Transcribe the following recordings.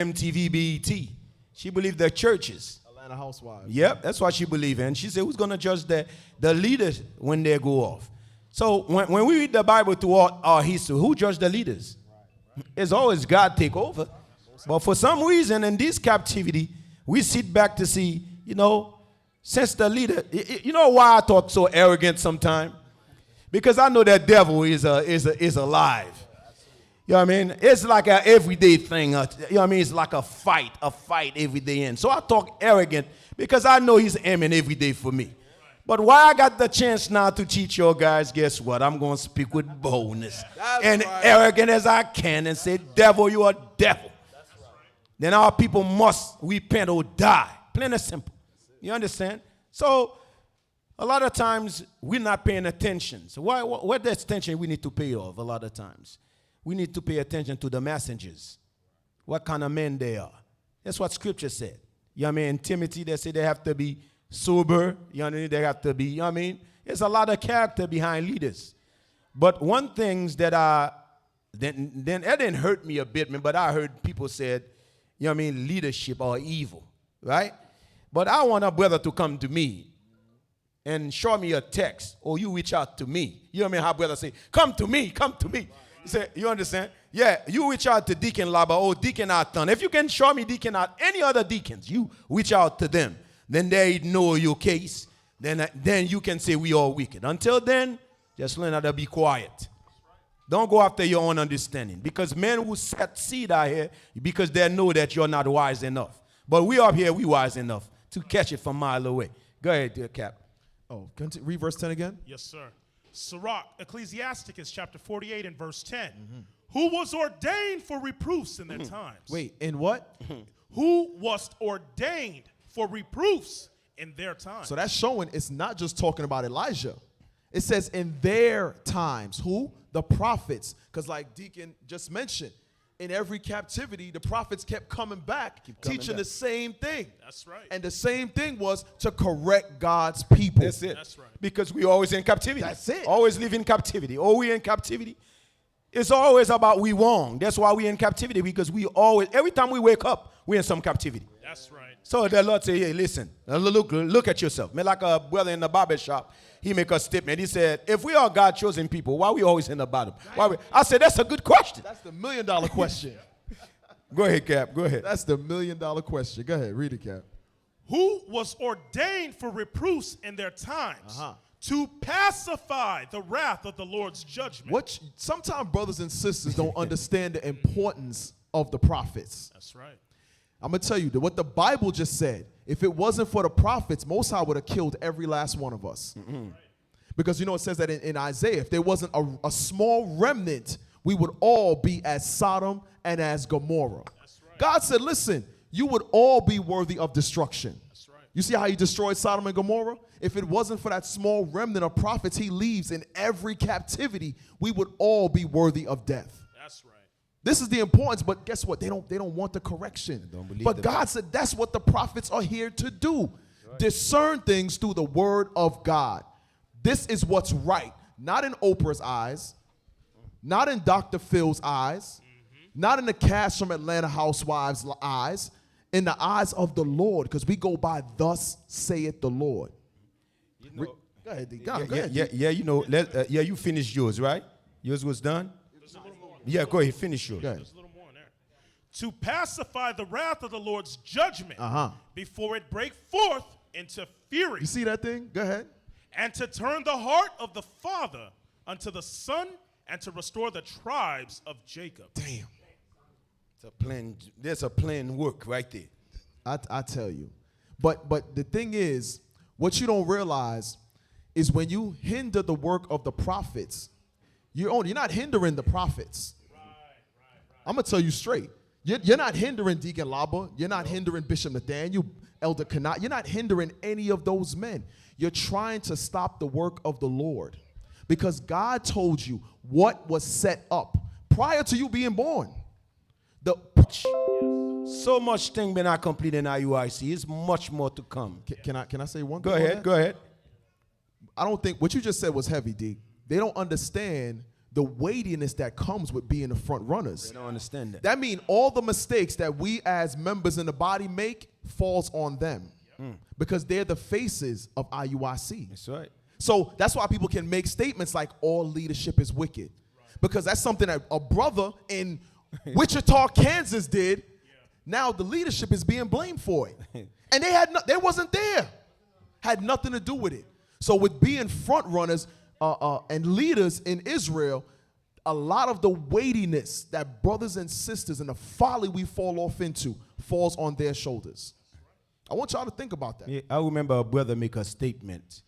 MTV, BET. She believed the churches. Atlanta Housewives. Yep, that's what she believed in. She said, who's going to judge the leaders when they go off? So when we read the Bible through our history, who judged the leaders? It's always God take over. But for some reason, in this captivity, we sit back to see, since the leader, you know why I talk so arrogant sometimes? Because I know that devil is alive. You know what I mean? It's like an everyday thing. You know what I mean? It's like a fight every day in. So I talk arrogant because I know he's aiming every day for me. But why I got the chance now to teach your guys, guess what? I'm going to speak with boldness and arrogant as I can and say, devil, you are devil. Then our people must repent or die. Plain and simple. You understand? So a lot of times we're not paying attention. So what the attention we need to pay off a lot of times? We need to pay attention to the messengers. What kind of men they are. That's what Scripture said. You know what I mean? In Timothy, they say they have to be sober. You know what I mean? They have to be, you know what I mean? There's a lot of character behind leaders. But one thing that then it didn't hurt me a bit, but I heard people said, you know what I mean, leadership are evil, right? But I want a brother to come to me and show me a text, or you reach out to me. You know what I mean? How brothers say, come to me, come to me. You say, you understand? Yeah, you reach out to Deacon Laba or Deacon Athan. If you can show me Deacon At any other deacons, you reach out to them. Then they know your case. Then you can say we are wicked. Until then, just learn how to be quiet. Don't go after your own understanding. Because men will set seed out here because they know that you're not wise enough. But we up here, we wise enough to catch it from a mile away. Go ahead, dear Cap. Oh, read verse 10 again? Yes, sir. Sirach, Ecclesiasticus chapter 48 and verse 10. Who was ordained for reproofs in their times? Wait, in what? Who was ordained for reproofs in their times? So that's showing it's not just talking about Elijah. It says in their times. Who? The prophets. Because like Deacon just mentioned, in every captivity, the prophets kept coming back, teaching the same thing. That's right. And the same thing was to correct God's people. That's it. That's right. Because we always in captivity. That's it. Always live in captivity. Or we in captivity. It's always about we wrong. That's why we in captivity, because we always, every time we wake up, we're in some captivity. That's right. So the Lord say, hey, listen, look at yourself. Man, like a brother in the barber shop, he make a statement. He said, if we are God-chosen people, why are we always in the bottom? I said, that's a good question. That's the $1 million question. Go ahead, Cap. Go ahead. That's the $1 million question. Go ahead. Read it, Cap. Who was ordained for reproofs in their times to pacify the wrath of the Lord's judgment. Sometimes brothers and sisters don't understand the importance of the prophets. That's right. I'm going to tell you that what the Bible just said, if it wasn't for the prophets, Most High would have killed every last one of us. Because it says that in Isaiah, if there wasn't a small remnant, we would all be as Sodom and as Gomorrah. That's right. God said, listen, you would all be worthy of destruction. That's right. You see how he destroyed Sodom and Gomorrah? If it wasn't for that small remnant of prophets he leaves in every captivity, we would all be worthy of death. That's right. This is the importance, but guess what? They don't want the correction. But God said that's what the prophets are here to do. Right. Discern things through the word of God. This is what's right. Not in Oprah's eyes, not in Dr. Phil's eyes, not in the cast from Atlanta Housewives' eyes, in the eyes of the Lord, because we go by thus saith the Lord. Go ahead, D. Go ahead. Yeah, you finished yours, right? Yours was done? Yeah, go ahead, finish yours. There's a little more in there. To pacify the wrath of the Lord's judgment before it break forth into fury. You see that thing? Go ahead. And to turn the heart of the father unto the son, and to restore the tribes of Jacob. Damn. There's a plain work right there. I tell you. But the thing is, what you don't realize is when you hinder the work of the prophets, you're not hindering the prophets. Right. I'm going to tell you straight. You're not hindering Deacon Laba. You're not hindering Bishop Nathanyel, Elder Kanat. You're not hindering any of those men. You're trying to stop the work of the Lord. Because God told you what was set up prior to you being born. So much thing been accomplished in IUIC. It's much more to come. Can I say one thing? Go ahead. Go ahead. I don't think what you just said was heavy, D. They don't understand the weightiness that comes with being the front runners. They don't understand that. That means all the mistakes that we as members in the body make falls on them because they're the faces of IUIC. That's right. So that's why people can make statements like all leadership is wicked, because that's something that a brother in Wichita, Kansas did. Now the leadership is being blamed for it, and they wasn't there, had nothing to do with it. So with being front runners and leaders in Israel, a lot of the weightiness that brothers and sisters and the folly we fall off into falls on their shoulders. I want y'all to think about that. Yeah, I remember a brother make a statement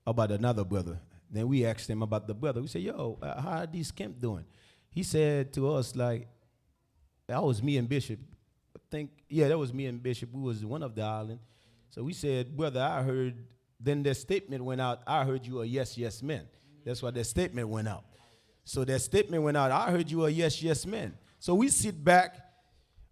about another brother. Then we asked him about the brother. We said, yo, how are these camp doing? He said to us, like, that was me and Bishop. That was me and Bishop. We was one of the island. So we said, brother, I heard, then their statement went out, I heard you a yes, yes man. That's why their statement went out. So their statement went out, I heard you a yes, yes man. So we sit back,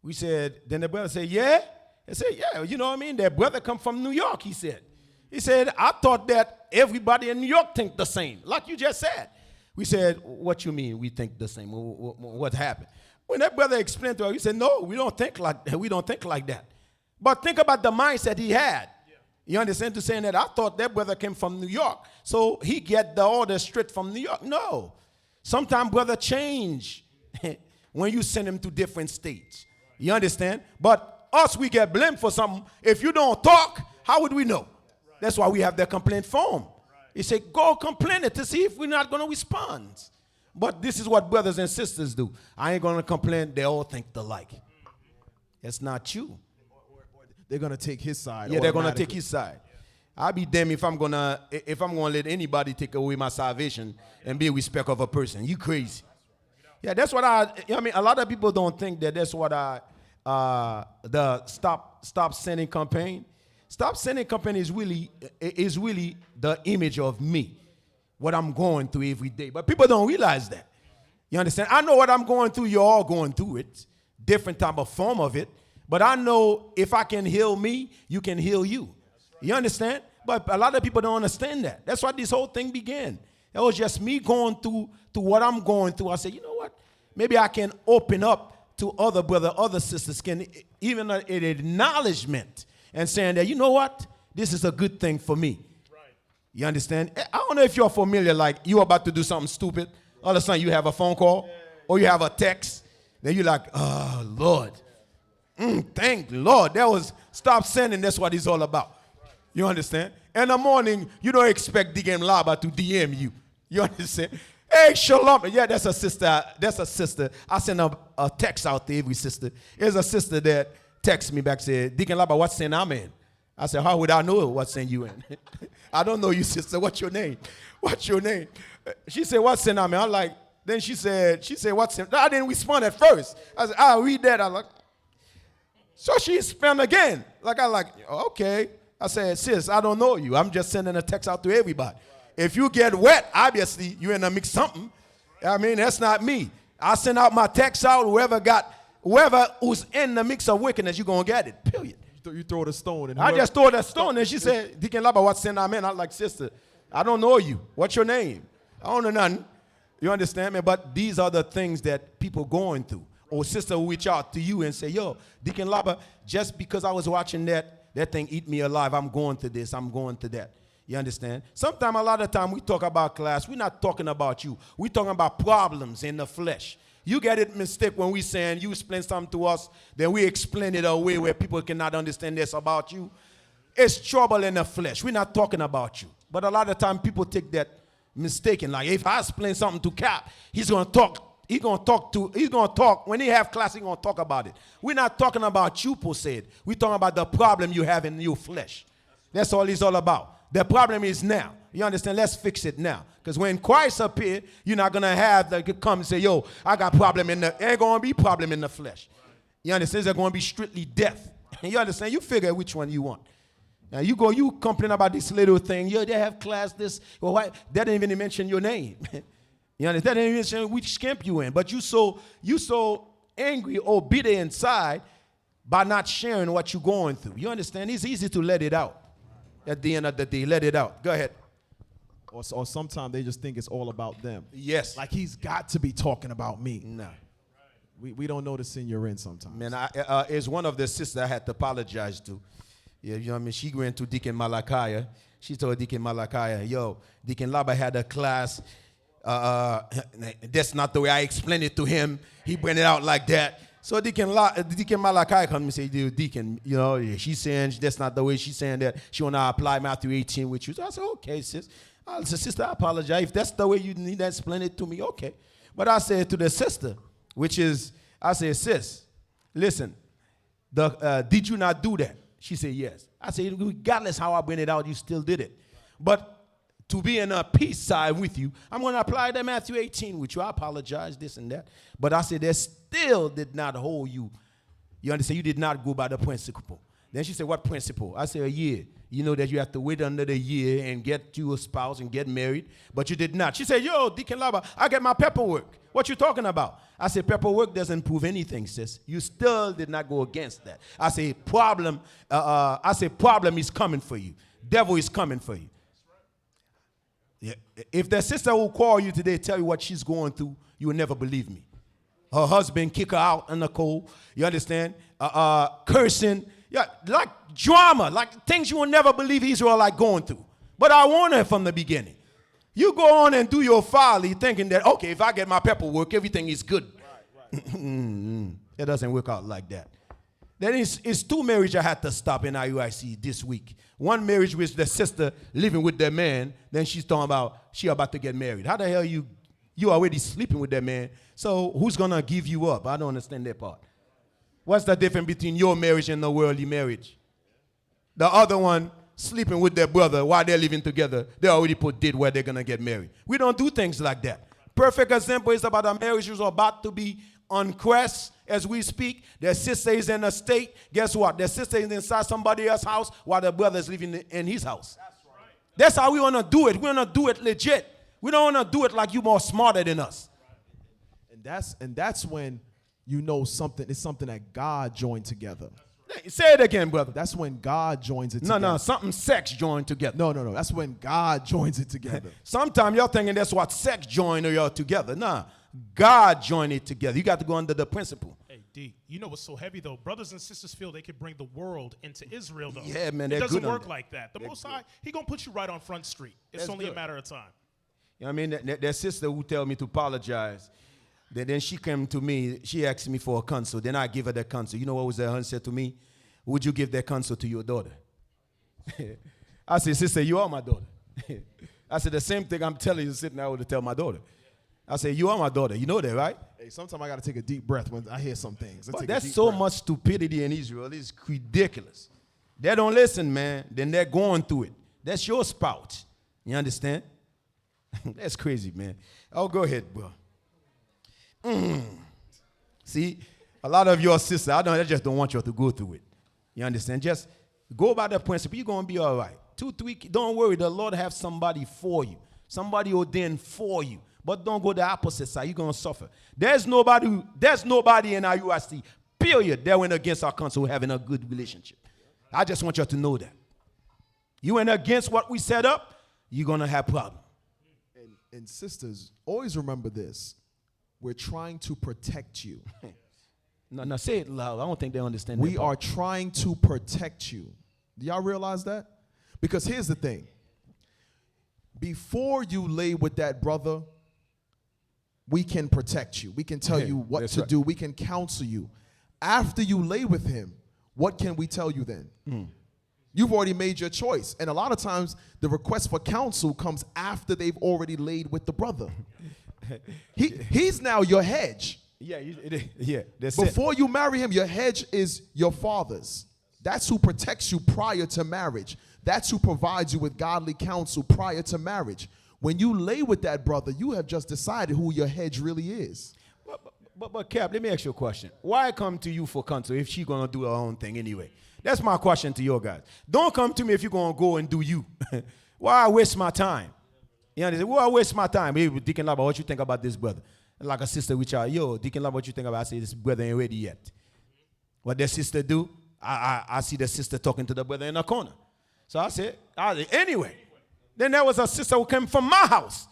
we said, then the brother said, yeah? I said, yeah, you know what I mean? Their brother come from New York, he said. He said, I thought that everybody in New York think the same, like you just said. We said, what you mean we think the same? What happened? When that brother explained to us, he said, no, we don't think like that. But think about the mindset he had. You understand? To saying that I thought that brother came from New York, so he get the order straight from New York. No. Sometimes brother change when you send him to different states. You understand? But us, we get blamed for something. If you don't talk, how would we know? That's why we have the complaint form. He said, go complain it to see if we're not going to respond. But this is what brothers and sisters do. I ain't going to complain. They all think alike. That's not you. They're going to take his side. Yeah, they're going to take his side. I'll be damned if I'm going to let anybody take away my salvation and be a respect of a person. You crazy. Yeah, that's what I mean, a lot of people don't think that that's what the Stop Sinning campaign. Stop Sinning campaign is really the image of me, what I'm going through every day. But people don't realize that. You understand? I know what I'm going through. You're all going through it. Different type of form of it. But I know if I can heal me, you can heal you. You understand? But a lot of people don't understand that. That's why this whole thing began. It was just me going through what I'm going through. I said, you know what? Maybe I can open up to other brother, other sisters, can even an acknowledgement and saying that, you know what? This is a good thing for me. Right. You understand? I don't know if you're familiar, like you're about to do something stupid. All of a sudden you have a phone call or you have a text. Then you're like, oh, Lord. Thank Lord. That was Stop Sending. That's what it's all about. You understand? In the morning, you don't expect Deacon Laba to DM you. You understand? Hey, shalom. Yeah, that's a sister. That's a sister. I send a text out to every sister. There's a sister that texts me back, said, Deacon Laba, what sin I'm in? I said, how would I know what sin you in? I don't know you, sister. What's your name? What's your name? She said, what sin I'm in? I'm like, then she said, what sin? I didn't respond at first. I said, I'll read that. I'm like, so she spent again. Okay. I said, sis, I don't know you. I'm just sending a text out to everybody. If you get wet, obviously, you're in the mix something. I mean, that's not me. I send out my text out. Whoever who's in the mix of wickedness, you're going to get it, period. You throw the stone. And I just throw the stone, and she said, Deacon Laba, what sin I'm in? I'm like, sister, I don't know you. What's your name? I don't know nothing. You understand me? But these are the things that people going through. Or sister will reach out to you and say, yo, Deacon Laba, just because I was watching that thing eat me alive, I'm going to this, I'm going to that. You understand? Sometimes, a lot of time, we talk about class. We're not talking about you. We're talking about problems in the flesh. You get it mistake when we saying you explain something to us, then we explain it a way where people cannot understand this about you. It's trouble in the flesh. We're not talking about you. But a lot of time, people take that mistaken. Like, if I explain something to Cap, he's going to talk. He's going to talk. When he have class, he's going to talk about it. We're not talking about you, per se. We're talking about the problem you have in your flesh. That's all it's all about. The problem is now. You understand? Let's fix it now. Because when Christ appears, you're not going to have to come and say, yo, I got problem in the, ain't going to be problem in the flesh. You understand? There's going to be strictly death. You understand? You figure which one you want. Now you complain about this little thing. Yo, they have class this. Well, why? They didn't even mention your name. You understand? They didn't even mention which camp you in. But you so angry or bitter inside by not sharing what you're going through. You understand? It's easy to let it out. At the end of the day, let it out. Go ahead. Or sometimes they just think it's all about them. Yes. Like he's got to be talking about me. No. We don't know the sin you're in sometimes. Man, it's one of the sisters I had to apologize to. Yeah, you know what I mean? She went to Deacon Malachi. She told Deacon Malachi, yo, Deacon Laba had a class. That's not the way I explained it to him. He bring it out like that. So Deacon Malachi come and say, Deacon, you know, she's saying that's not the way she's saying that. She want to apply Matthew 18 with you. So I said, okay, sis. I said, sister, I apologize. If that's the way you need to explain it to me, okay. But I said to the sister, I said, sis, listen, did you not do that? She said, yes. I said, regardless how I bring it out, you still did it. But to be in a peace side with you, I'm going to apply that Matthew 18 with you. I apologize, this and that. But I said, that still did not hold you. You understand? You did not go by the principle. Then she said, what principle? I said, a year. You know that you have to wait under the year and get you a spouse and get married, but you did not. She said, yo, Deacon Laba, I get my paperwork. What you talking about? I said, paperwork doesn't prove anything, sis. You still did not go against that. I say, problem is coming for you. Devil is coming for you. Yeah. If the sister who call you today tell you what she's going through, you will never believe me. Her husband kick her out in the cold. You understand? Cursing. Yeah, like drama, like things you will never believe Israel going through. But I warned her from the beginning. You go on and do your folly thinking that, okay, if I get my paperwork, everything is good. Right. It doesn't work out like that. Then it's two marriages I had to stop in IUIC this week. One marriage with the sister living with the man, then she's talking about she about to get married. How the hell you already sleeping with that man? So who's going to give you up? I don't understand that part. What's the difference between your marriage and the worldly marriage? The other one sleeping with their brother while they're living together, they already put date where they're going to get married. We don't do things like that. Perfect example is about a marriage who's about to be on quest as we speak. Their sister is in a state. Guess what? Their sister is inside somebody else's house while the brother is living in his house. That's how we want to do it. We want to do it legit. We don't want to do it like you more smarter than us. And that's when you know it's something that God joined together. Say it again, brother. That's when God joins it together. No, something sex joined together. No. That's when God joins it together. Sometimes you're thinking that's what sex joined or y'all together. Nah, God joined it together. You got to go under the principle. Hey, D, you know what's so heavy, though? Brothers and sisters feel they could bring the world into Israel, though. Yeah, man, it doesn't work that. like that. The Most High, he going to put you right on Front Street. It's only a matter of time. You know what I mean? That sister who tell me to apologize, then she came to me, she asked me for a counsel. Then I give her the counsel. You know what was her answer to me? Would you give that counsel to your daughter? I said, sister, you are my daughter. I said, the same thing I'm telling you sitting there to tell my daughter. I said, you are my daughter. You know that, right? Hey, sometimes I got to take a deep breath when I hear some things. But that's so much stupidity in Israel. It's ridiculous. They don't listen, man. Then they're going through it. That's your spout. You understand? That's crazy, man. Oh, go ahead, bro. See, a lot of your sisters, I just don't want you to go through it. You understand? Just go by the principle. You're going to be all right. 2, 3, don't worry. The Lord have somebody for you. Somebody ordained for you. But don't go the opposite side. You're going to suffer. There's nobody in our UIC, period, that went against our council having a good relationship. I just want you to know that. You went against what we set up, you're going to have problems. And sisters, always remember this. We're trying to protect you. No, say it loud. I don't think they understand. We are trying to protect you. Do y'all realize that? Because here's the thing. Before you lay with that brother, we can protect you. We can tell you what to do. We can counsel you. After you lay with him, what can we tell you then? You've already made your choice. And a lot of times, the request for counsel comes after they've already laid with the brother. He's now your hedge. Yeah, Before you marry him, your hedge is your father's. That's who protects you prior to marriage. That's who provides you with godly counsel prior to marriage. When you lay with that brother, you have just decided who your hedge really is. But Cap, let me ask you a question. Why come to you for counsel if she's going to do her own thing anyway? That's my question to you guys. Don't come to me if you're going to go and do you. Why waste my time? You understand? Why waste my time? Hey, Deacon Laba, what you think about this brother? Like a sister which yo, Deacon Laba, what you think about? I say, this brother ain't ready yet. What the sister do? I see the sister talking to the brother in the corner. So I said, anyway, Then there was a sister who came from my house.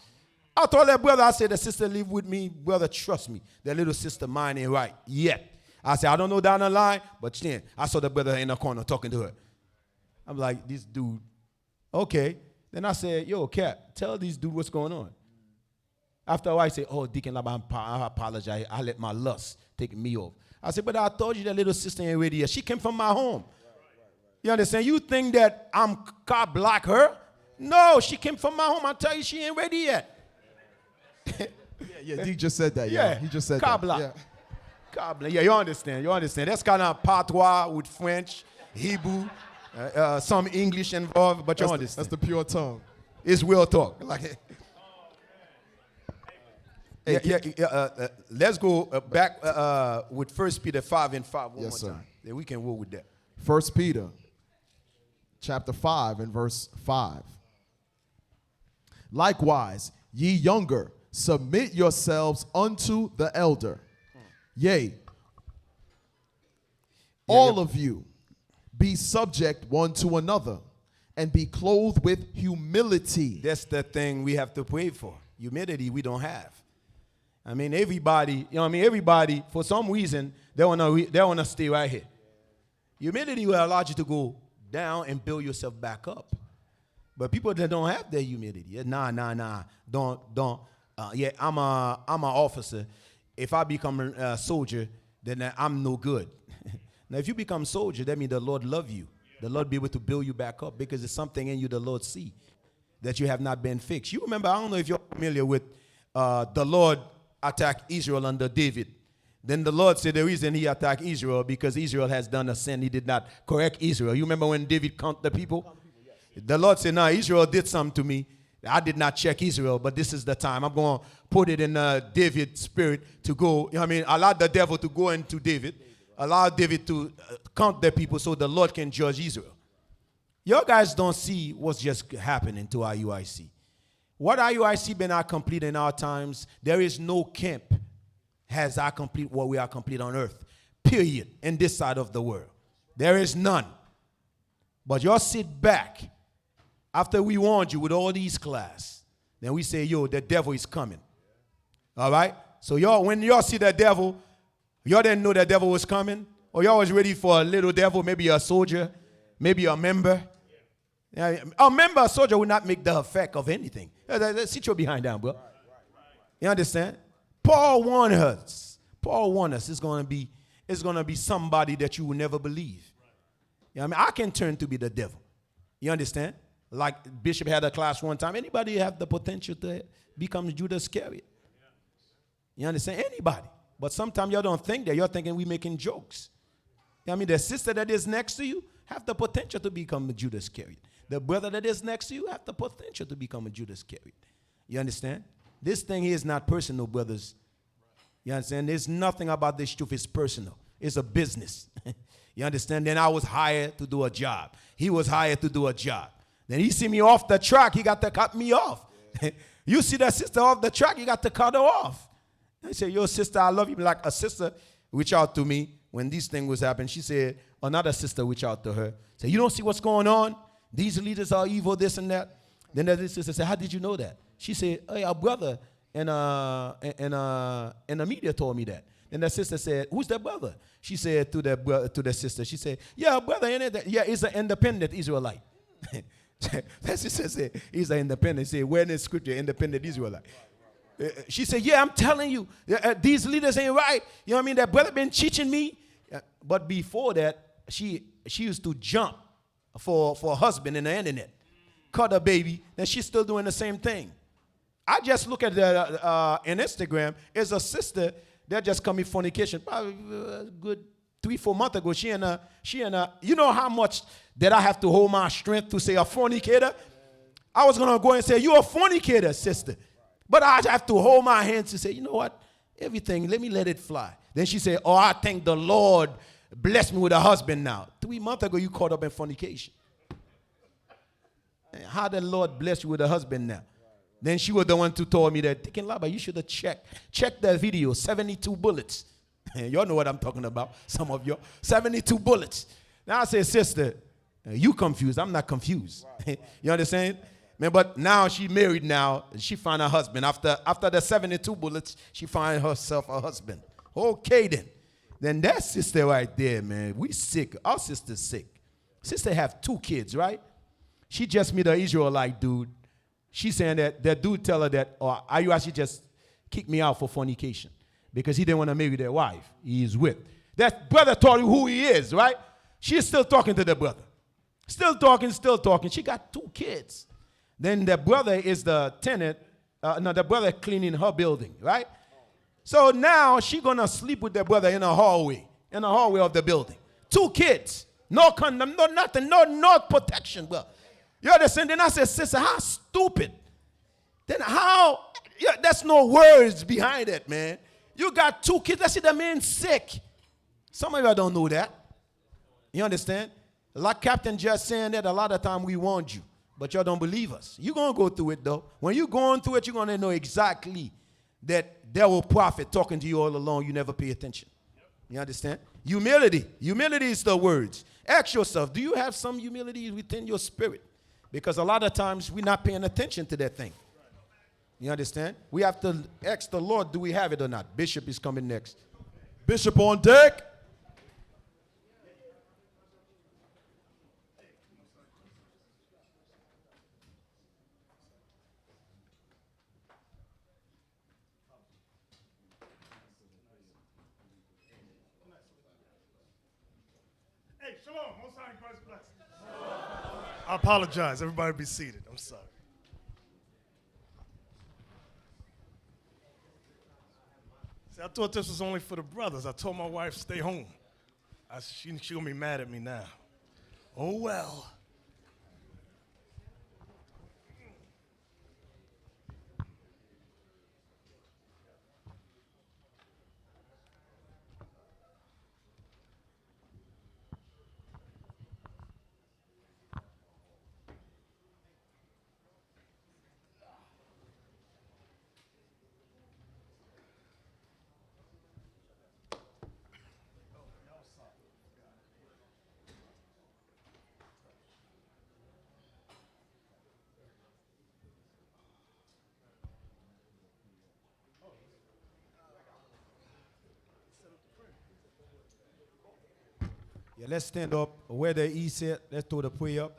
I told that brother, I said, the sister live with me. Brother, trust me. The little sister mine ain't right yet. I said, I don't know down the line, but then I saw the brother in the corner talking to her. I'm like, this dude, okay. Then I said, yo, Cat, tell these dude what's going on. After a while, I said, oh, Deacon Lab, I apologize. I let my lust take me off. I said, but I told you that little sister ain't ready yet. She came from my home. You understand? You think that I'm cop block her? No, she came from my home. I tell you, she ain't ready yet. Yeah, he just said that. Yeah, he just said cop that. block. Yeah. Cop block. Yeah, you understand. You understand. That's kind of patois with French, Hebrew, some English involved, but you understand. That's the pure tongue. It's real talk. Like, let's go back with 1 Peter 5:5 one more time. Then we can work with that. 1 Peter chapter 5 and verse 5. Likewise, ye younger, submit yourselves unto the elder. Yea, all of you, be subject one to another, and be clothed with humility. That's the thing we have to pray for. Humility we don't have. I mean, everybody, everybody, for some reason, they wanna stay right here. Humility will allow you to go down and build yourself back up. But people that don't have that humility, don't. I'm an officer. If I become a soldier, then I'm no good. Now, if you become soldier, that means the Lord love you. The Lord be able to build you back up because there's something in you the Lord see that you have not been fixed. You remember, I don't know if you're familiar with the Lord attacked Israel under David. Then the Lord said the reason he attacked Israel because Israel has done a sin. He did not correct Israel. You remember when David counted the people? The Lord said, no, Israel did something to me. I did not check Israel, but this is the time. I'm going to put it in David's spirit to go. Allow the devil to go into David. Allow David to count the people so the Lord can judge Israel. You guys don't see what's just happening to IUIC. What IUIC been complete in our times, there is no camp has I complete what we are complete on earth, period, in this side of the world. There is none. But y'all sit back after we warned you with all these class. Then we say, yo, the devil is coming. All right? So y'all, when y'all see the devil, y'all didn't know the devil was coming? Or y'all was ready for a little devil, maybe a soldier, maybe a member? A member, a soldier will not make the effect of anything. Sit your behind down, bro. You understand? Paul warned us. Paul warned us. It's gonna be somebody that you will never believe. I can turn to be the devil. You understand? Like Bishop had a class one time. Anybody have the potential to become Judas Iscariot? You understand? Anybody. But sometimes y'all don't think that. You're thinking we making jokes. The sister that is next to you have the potential to become a Judas Iscariot. The brother that is next to you have the potential to become a Judas Iscariot. You understand? This thing here is not personal, brothers. You understand? There's nothing about this truth is personal. It's a business. You understand? Then I was hired to do a job. He was hired to do a job. Then he see me off the track. He got to cut me off. You see that sister off the track, you got to cut her off. I say, yo, sister, I love you. Like a sister reached out to me when these things was happening. She said, another sister reached out to her. Say, you don't see what's going on? These leaders are evil, this and that. Then the sister said, how did you know that? She said, hey, our brother and the media told me that. Then the sister said, who's that brother? She said to the sister, she said, yeah, brother, yeah, he's an independent Israelite. That sister said, he's an independent. She said, where in the scripture, independent Israelite? She said, yeah, I'm telling you, these leaders ain't right. You know what I mean? That brother been teaching me. But before that, she used to jump for a husband in the internet. Cut a baby, then she's still doing the same thing. I just look at the in Instagram, there's a sister that just committed fornication. Probably a good 3-4 months ago. She and you know how much that I have to hold my strength to say a fornicator? I was gonna go and say, you a fornicator, sister. But I have to hold my hands to say, you know what? Everything, let me let it fly. Then she said, oh, I thank the Lord blessed me with a husband now. 3 months ago, you caught up in fornication. How the Lord bless you with a husband now? Then she was the one who told me that, Deacon Laba, you should have checked that video, 72 bullets. Y'all know what I'm talking about, some of you. 72 bullets. Now I say, sister, you confused. I'm not confused. You understand? Man, but now she married now. She find a husband. After the 72 bullets, she find herself a husband. Okay then. Then that sister right there, man, we sick. Our sister's sick. Sister have 2 kids, right? She just meet an Israelite dude. She saying that dude tell her that, or are you actually just kick me out for fornication? Because he didn't want to marry their wife. He is with. That brother told you who he is, right? She's still talking to the brother. Still talking, still talking. She got 2 kids. Then the brother is the tenant. The brother cleaning her building, right? So now she gonna sleep with the brother in the hallway of the building. 2 kids, no condom, no nothing, no protection, bro. You understand? Then I said, sister, how stupid? Then how? Yeah, there's no words behind it, man. You got 2 kids. Let's see the man sick. Some of y'all don't know that. You understand? Like Captain just saying that a lot of time we warned you. But y'all don't believe us. You're going to go through it, though. When you're going through it, you're going to know exactly that there was prophet talking to you all along. You never pay attention. You understand? Humility. Humility is the words. Ask yourself, do you have some humility within your spirit? Because a lot of times we're not paying attention to that thing. You understand? We have to ask the Lord, do we have it or not? Bishop is coming next. Bishop on deck. Hey, shalom. Most high in Christ bless. I apologize. Everybody be seated. I'm sorry. See, I thought this was only for the brothers. I told my wife, stay home. She gonna be mad at me now. Oh, well. Yeah, let's stand up. Where the E said, let's throw the prayer up.